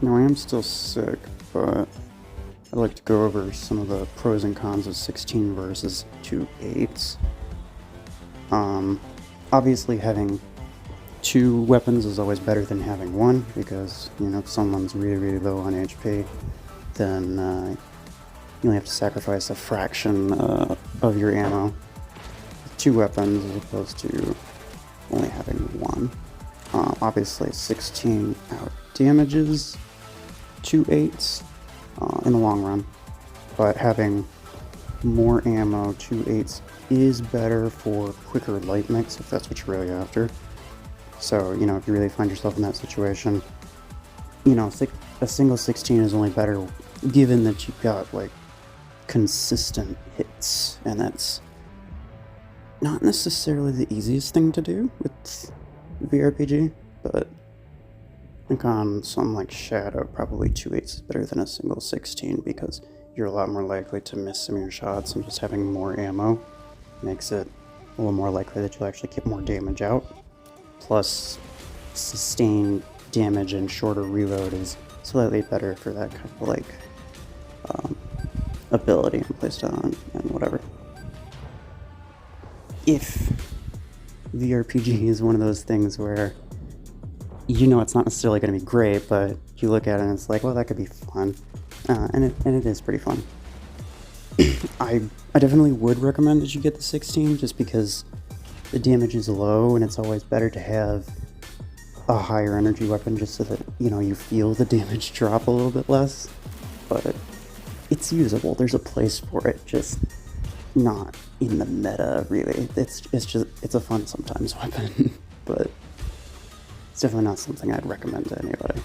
Now I am still sick, but I'd like to go over some of the pros and cons of 16 versus 2 8s. Obviously having 2 weapons is always better than having 1, because, you know, if someone's really low on HP, then you only have to sacrifice a fraction of your ammo with 2 weapons as opposed to only having 1. Obviously 16 out damages 2 8s in the long run, but having more ammo, 2 8s is better for quicker light mix if that's what you're really after. So, you know, if you really find yourself in that situation, you know, a single 16 is only better given that you've got, like, consistent hits, and that's not necessarily the easiest thing to do with VRPG, but I think on something like Shadow, probably 2 8s is better than a single 16, because you're a lot more likely to miss some of your shots, and just having more ammo makes it a little more likely that you'll actually get more damage out. Plus, sustained damage and shorter reload is slightly better for that kind of, like, ability and playstyle and whatever. If VRPG is one of those things where, you know, it's not necessarily going to be great, but you look at it and it's like, well, that could be fun, and it is pretty fun. I definitely would recommend that you get the 16, just because the damage is low, and it's always better to have a higher energy weapon just so that, you know, you feel the damage drop a little bit less. But it's usable. There's a place for it, just not in the meta, really. It's a fun sometimes weapon, but it's definitely not something I'd recommend to anybody.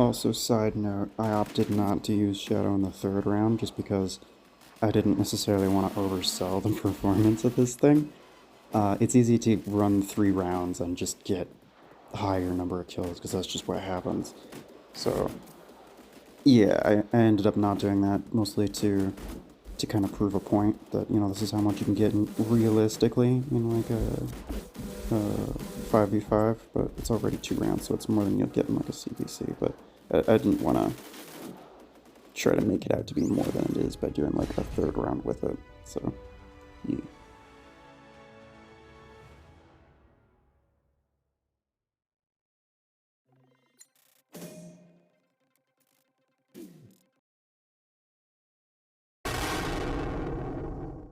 Also, side note, I opted not to use Shadow in the third round just because I didn't necessarily want to oversell the performance of this thing. It's easy to run 3 rounds and just get a higher number of kills because that's just what happens. So, yeah, I ended up not doing that, mostly to kind of prove a point that, you know, this is how much you can get realistically in like a 5v5, but it's already 2 rounds, so it's more than you'll get in like a CVC, but I didn't want to try to make it out to be more than it is by doing like a 3rd round with it, so yeah.